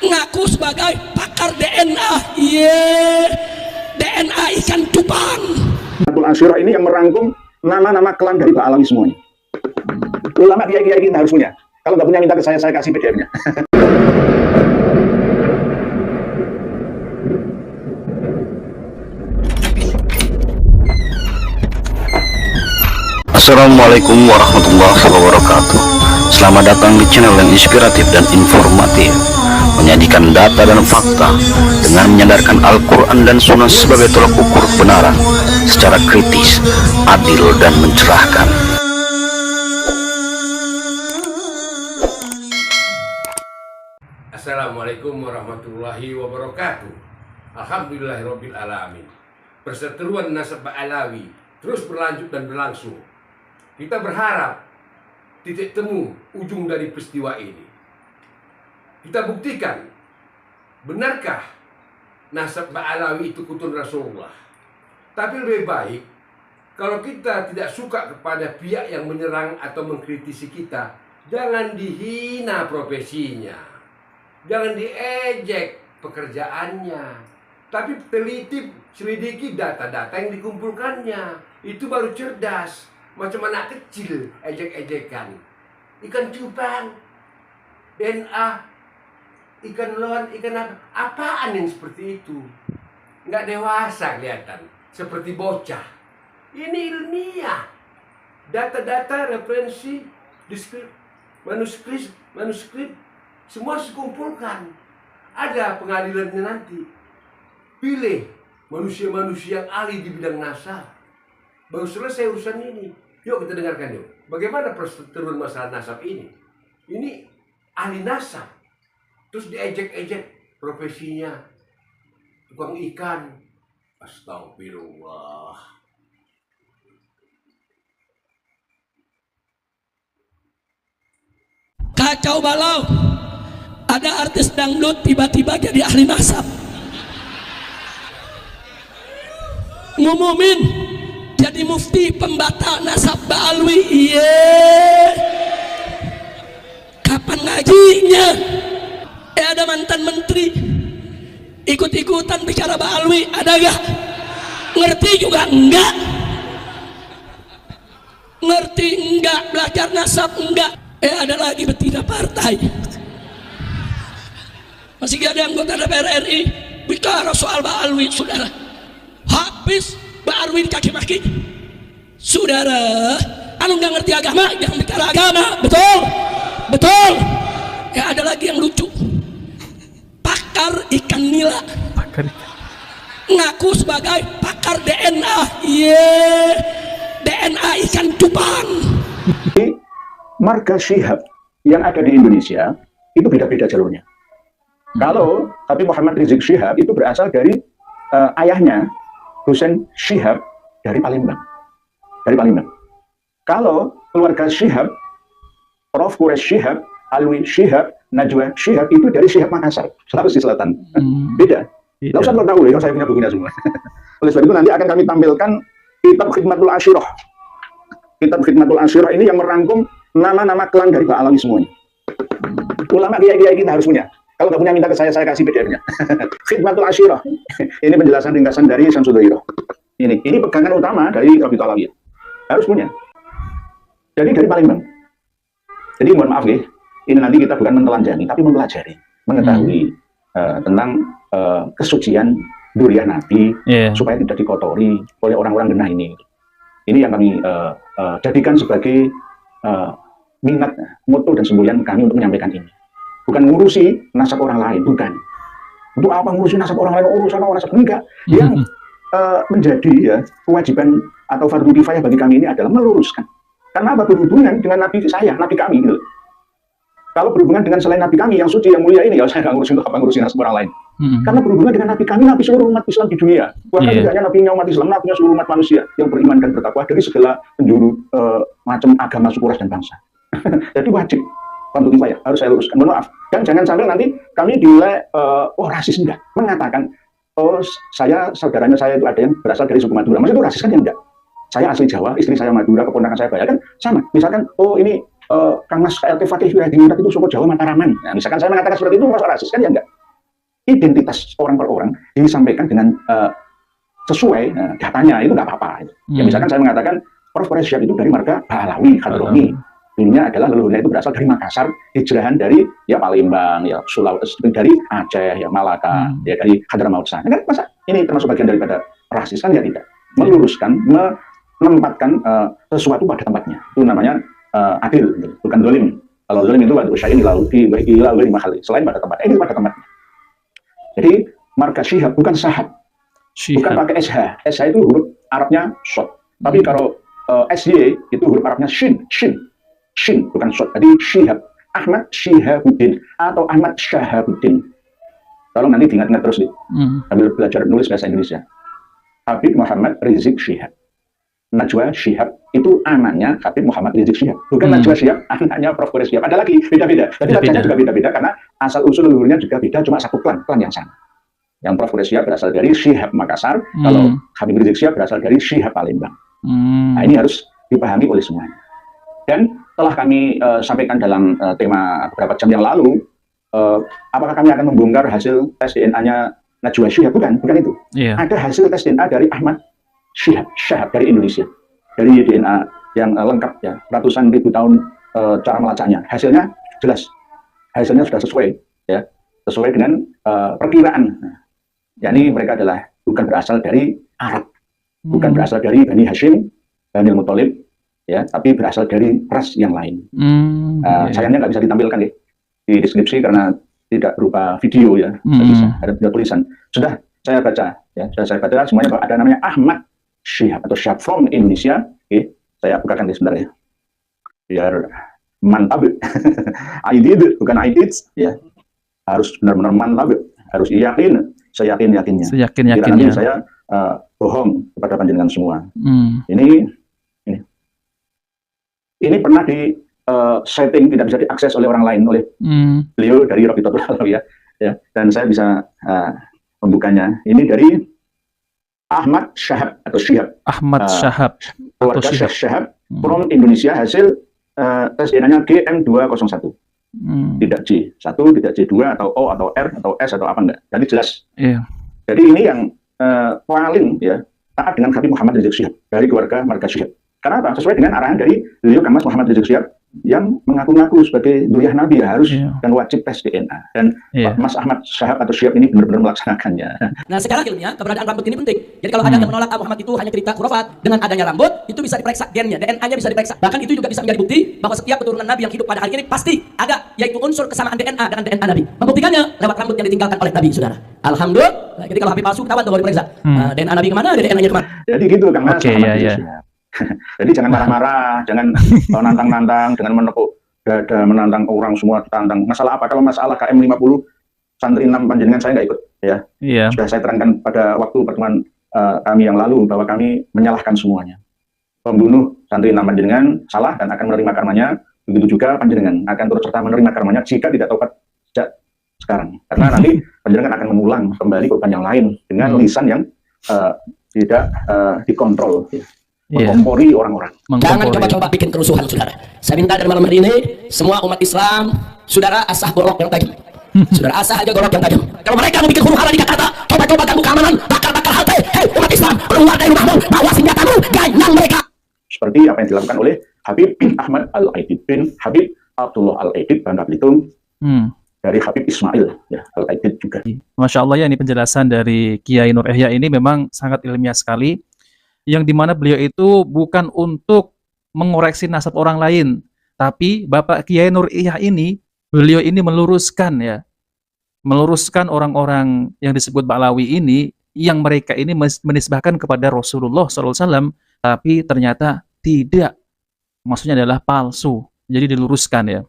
ngaku sebagai pakar DNA. DNA ikan cupang. Jum'atul Asyirah ini yang merangkum nama-nama klan dari Ba'alawi semuanya. Ulama kiai-kiai kita harus punya. Kalau nggak punya minta ke saya kasih PDF-nya. Assalamualaikum warahmatullahi wabarakatuh. Selamat datang di channel yang inspiratif dan informatif, menyajikan data dan fakta dengan menyandarkan Al-Quran dan Sunnah sebagai tolak ukur kebenaran secara kritis, adil, dan mencerahkan. Assalamualaikum warahmatullahi wabarakatuh. Alhamdulillahirabbil alamin. Perseteruan nasab Ba'alawi terus berlanjut dan berlangsung. Kita berharap titik temu ujung dari peristiwa ini. Kita buktikan, benarkah nasab Ba'alawi itu kutun Rasulullah? Tapi lebih baik kalau kita tidak suka kepada pihak yang menyerang atau mengkritisi kita, jangan dihina profesinya, jangan diejek pekerjaannya, tapi teliti, selidiki data-data yang dikumpulkannya. Itu baru cerdas. Macam anak kecil ejek-ejekan. Ikan cupang, DNA, ikan lon, ikan apa? Apaan yang seperti itu? Nggak dewasa kelihatan, seperti bocah. Ini ilmiah. Data-data, referensi, manuskrip, semua dikumpulkan. Ada pengadilannya nanti. Pilih manusia-manusia yang ahli di bidang nasab. Baru selesai urusan ini. Yuk kita dengarkan yuk. Bagaimana perseteruan masalah nasab ini? Ini ahli nasab. Terus diejek-ejek profesinya. Tukang ikan. Astagfirullah. Kacau balau. Ada artis dangdut tiba-tiba jadi ahli nasab. Ngumumin jadi mufti pembata nasab Ba'alawi. Kapan ngajinya? Ada mantan menteri ikut-ikutan bicara Ba'alawi, ada gak? Ngerti juga enggak? Ngerti enggak? Belajar nasab enggak? Ada lagi betina partai. Masih ada anggota DPR RI bicara soal Ba'alawi, saudara. Habis Ba'alawi dikaki-maki. Saudara, anu nggak ngerti agama, jangan bicara agama. Betul, betul. Ya ada lagi yang lucu. Pakar ikan nila. Ngaku sebagai pakar DNA. DNA ikan cupang. Marga Syihab yang ada di Indonesia itu beda-beda jalurnya. Kalau Habib Muhammad Rizik Syihab itu berasal dari ayahnya Husain Syihab dari Palembang. Kalau keluarga Syihab, Prof. Quraish Syihab, Alwi Syihab, Najwa Syihab itu dari Syihab Makassar, Sulawesi Selatan. Beda. Tidak usah tahu ya, saya punya bukunya semua. Oleh sebab itu nanti akan kami tampilkan kitab Khidmatul Asyirah. Kitab Khidmatul Asyirah ini yang merangkum nama-nama klan dari Ba'alawi semuanya. Ulama kiai-kiai kita harus punya. Kalau nggak punya minta ke saya kasih PDF-nya. Khidmatul Asyirah. Ini penjelasan ringkasan dari Syamsul Dhairah. Ini pegangan utama dari Rabi'atul Alawiyah. Harus punya. Jadi dari Palembang. Jadi mohon maaf ya, ini nanti kita bukan mentelanjangi, tapi mempelajari, mengetahui tentang kesucian duriah Nabi, supaya tidak dikotori oleh orang-orang genah ini. Ini yang kami jadikan sebagai minat, moto dan semboyan kami untuk menyampaikan ini. Bukan ngurusi nasab orang lain, bukan. Untuk apa ngurusi nasab orang lain, urusan orang nasab, enggak. Yang menjadi ya, kewajiban atau fardu kifayah bagi kami ini adalah meluruskan. Karena apa? Berhubungan dengan Nabi saya, Nabi kami gitu. Kalau berhubungan dengan selain Nabi kami yang suci, yang mulia ini, ya saya nggak ngurusin untuk apa ngurusin nasab orang lain. Karena berhubungan dengan Nabi kami, Nabi seluruh umat Islam di dunia. Bahkan tidak hanya Nabi umat Islam, Nabi seluruh umat manusia yang beriman dan bertakwa dari segala penjuru macam agama, suku, ras, dan bangsa. Jadi wajib fardu kifayah harus saya luruskan. Mohon maaf. Dan jangan sampai nanti kami dinilai rasis, enggak. Mengatakan saya saudaranya saya itu ada yang berasal dari suku Madura. Maksudnya itu rasis kan? Ya enggak. Saya asli Jawa, istri saya Madura, keponakan saya Bayak kan sama. Misalkan ini Kang Mas KLT Fatih Wiradiningrat itu suku Jawa Mataraman. Nah, misalkan saya mengatakan seperti itu, masa rasis kan ya enggak. Identitas orang per orang disampaikan dengan sesuai datanya, itu nggak apa-apa. Ya misalkan saya mengatakan Prof. Syihab itu dari marga Baalawi, Hadrami. Dulunya adalah leluhurnya itu berasal dari Makassar, hijrahan dari ya Palembang, ya Sulawesi, dari Aceh, ya Malaka, ya dari Hadramaut sana. Kan masa ini termasuk bagian daripada rasis kan ya tidak. Meluruskan, menempatkan sesuatu pada tempatnya. Itu namanya adil, bukan zalim. Kalau zalim itu waktu syai'in ilahi mahali, selain pada tempatnya, ini pada tempatnya. Jadi marga Syihab bukan Sahab. Bukan pakai SH. SH itu huruf Arabnya short. Tapi kalau SY itu huruf Arabnya shin, bukan short. Jadi Syihab, Ahmad Syihabuddin atau Ahmad Syahabuddin. Tolong nanti diingat-ingat terus nih. Sambil belajar nulis bahasa Indonesia. Habib Muhammad Rizik Syihab. Najwa Syihab itu anaknya Habib Muhammad Rizik Syihab. Bukan Najwa Syihab, anaknya Prof. Syihab. Ada lagi, beda-beda. Jadi bacanya juga beda-beda karena asal usul leluhurnya juga beda, cuma satu klan yang sama. Yang Prof. Syihab berasal dari Syihab Makassar, kalau Habib Rizik Syihab berasal dari Syihab Palembang. Nah, ini harus dipahami oleh semuanya. Dan telah kami sampaikan dalam tema beberapa jam yang lalu, apakah kami akan membongkar hasil tes DNA-nya Najwa Syihab? Bukan itu. Ada hasil tes DNA dari Ahmad Syihab dari Indonesia, dari DNA yang lengkap ya, ratusan ribu tahun cara melacaknya. Hasilnya jelas, hasilnya sudah sesuai ya, sesuai dengan perkiraan. Yakni mereka adalah bukan berasal dari Arab, bukan berasal dari Bani Hashim, Bani Muthalib, ya, tapi berasal dari ras yang lain. Sayangnya nggak bisa ditampilkan ya di deskripsi karena tidak berupa video ya, ada tulisan. Sudah saya baca, ya, sudah saya baca semuanya ada namanya Ahmad Syihab atau Syihab from Indonesia. Oke, saya bukakan sebentar ya, biar mantap. I did, bukan I did, ya, harus benar-benar mantap, harus yakin. Saya yakinnya. Nanti saya bohong kepada panjenengan semua. Ini pernah di setting tidak bisa diakses oleh orang lain, oleh beliau dari Rabitatul Alawiyah ya. Dan saya bisa membukanya. Ini dari Ahmad Syihab atau Syihab. Ahmad Syihab. Keluarga Syekh Syihab from Indonesia, hasil tes DNA-nya GM201. Tidak J1, tidak J2 atau O atau R atau S atau apa enggak. Jadi jelas. Jadi ini yang paling ya taat dengan Habib Muhammad Rizik Syihab dari keluarga marga Syihab. Karena apa? Sesuai dengan arahan dari beliau Kang Mas Muhammad Rizik Syihab yang mengaku-ngaku sebagai dzurriyyah Nabi ya, harus dan wajib tes DNA. Dan Mas Ahmad Syihab atau Syihab ini benar-benar melaksanakannya. Nah, secara ilmiah keberadaan rambut ini penting. Jadi kalau ada yang menolak Muhammad itu hanya cerita khurafat, dengan adanya rambut itu bisa diperiksa gennya, DNA-nya bisa diperiksa. Bahkan itu juga bisa menjadi bukti bahwa setiap keturunan Nabi yang hidup pada hari ini pasti ada, yaitu unsur kesamaan DNA dengan DNA Nabi. Membuktikannya lewat rambut yang ditinggalkan oleh Nabi, saudara. Alhamdulillah. Jadi kalau Habib palsu ketahuan tuh kalau diperiksa. DNA Nabi kemana? DNA-nya kemana? Jadi gitu Kang Mas. Jadi jangan marah-marah, jangan nantang-nantang, jangan menepuk dada, menantang orang semua, tantang. Masalah apa? Kalau masalah KM 50 santri 6 panjenengan saya nggak ikut ya. Sudah saya terangkan pada waktu pertemuan kami yang lalu bahwa kami menyalahkan semuanya. Pembunuh santri 6 panjenengan salah dan akan menerima karmanya. Begitu juga panjenengan akan turut serta menerima karmanya jika tidak taubat sejak sekarang. Karena nanti panjenengan akan mengulang kembali korban yang lain dengan lisan yang tidak dikontrol. Mengkompori orang-orang. Jangan coba-coba bikin kerusuhan, saudara. Saya minta dari malam hari ini semua umat Islam, saudara asah golok yang tajam. Saudara asah aja golok yang tajam. Kalau mereka mau bikin huru-hara di Jakarta, coba-coba ganggu keamanan, bakar-bakar halte. Hei umat Islam, keluar dari rumahmu, bawa senjatamu, ganyang mereka. Seperti apa yang dilakukan oleh Habib Ahmad Al-Aidid bin Habib Abdullah Al-Aidid Bangka Belitung. Dari Habib Ismail ya, Al-Aidid juga. Masya Allah ya, ini penjelasan dari Kiai Nur Yahya ini memang sangat ilmiah sekali. Yang dimana beliau itu bukan untuk mengoreksi nasab orang lain, tapi Bapak Kiai Nur Yahya ini, beliau ini meluruskan ya, meluruskan orang-orang yang disebut Ba'lawi ini, yang mereka ini menisbahkan kepada Rasulullah SAW, tapi ternyata tidak, maksudnya adalah palsu, jadi diluruskan ya.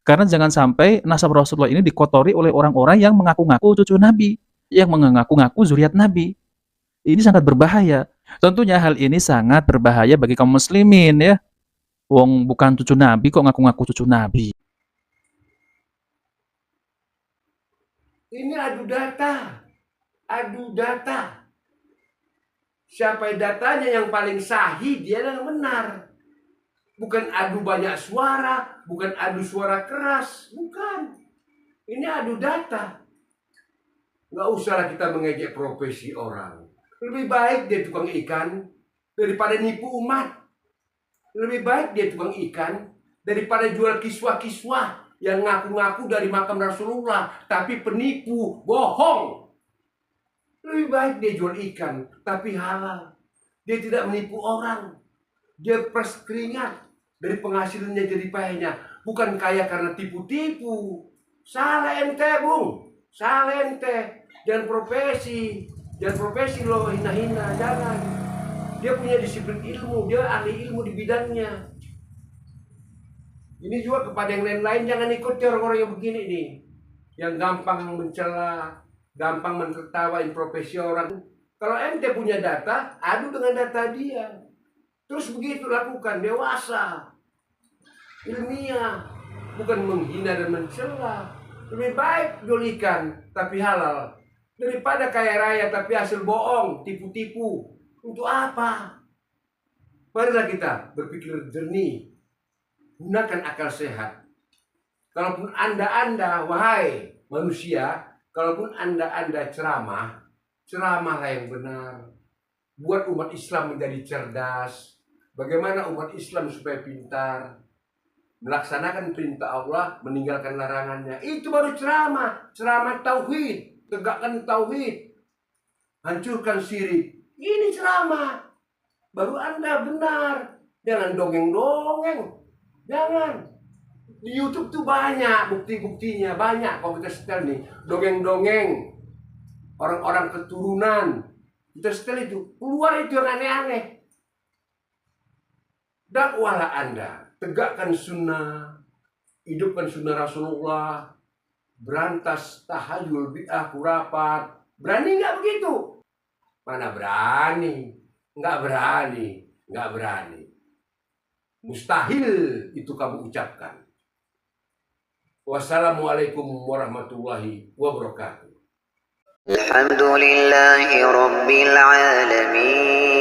Karena jangan sampai nasab Rasulullah ini dikotori oleh orang-orang yang mengaku-ngaku cucu Nabi, yang mengaku-ngaku zuriat Nabi. Ini sangat berbahaya. Tentunya hal ini sangat berbahaya bagi kaum muslimin ya. Wong bukan cucu Nabi kok ngaku-ngaku cucu Nabi. Ini adu data. Adu data. Siapa datanya yang paling sahih, dia yang benar. Bukan adu banyak suara, bukan adu suara keras, bukan. Ini adu data. Nggak usahlah kita mengejek profesi orang. Lebih baik dia tukang ikan daripada nipu umat. Lebih baik dia tukang ikan daripada jual kiswah-kiswah yang ngaku-ngaku dari makam Rasulullah, tapi penipu, bohong. Lebih baik dia jual ikan, tapi halal. Dia tidak menipu orang. Dia peras keringat dari penghasilannya jadi payahnya. Bukan kaya karena tipu-tipu. Salah ente, Bung. Salah ente. Jangan profesi. Jangan profesi lo hina-hina. Jangan. Dia punya disiplin ilmu. Dia ahli ilmu di bidangnya. Ini juga kepada yang lain-lain. Jangan ikuti orang-orang yang begini nih. Yang gampang mencela, gampang menertawain profesi orang. Kalau ente punya data, adu dengan data dia. Terus begitu lakukan, dewasa, ilmiah, bukan menghina dan mencela. Lebih baik jolikan tapi halal daripada kaya raya tapi hasil bohong, tipu-tipu. Untuk apa? Marilah kita berpikir jernih, gunakan akal sehat. Kalaupun anda wahai manusia, kalaupun anda ceramahlah yang benar. Buat umat Islam menjadi cerdas. Bagaimana umat Islam supaya pintar, melaksanakan perintah Allah, meninggalkan larangannya. Itu baru ceramah. Ceramah tauhid. Tegakkan tauhid. Hancurkan syirik. Ini ceramah. Baru anda benar. Jangan dongeng-dongeng. Jangan. Di YouTube tuh banyak bukti-buktinya. Banyak kalau kita setel nih. Dongeng-dongeng. Orang-orang keturunan. Kita setel itu. Keluar itu yang aneh-aneh. Dakwahlah anda. Tegakkan sunnah. Hidupkan sunnah Rasulullah. Berantas tahayul bid'ah khurafat. Berani nggak begitu? Mana berani? Nggak berani. Nggak berani. Mustahil itu kamu ucapkan. Wassalamualaikum warahmatullahi wabarakatuh. الحمد لله رب العالمين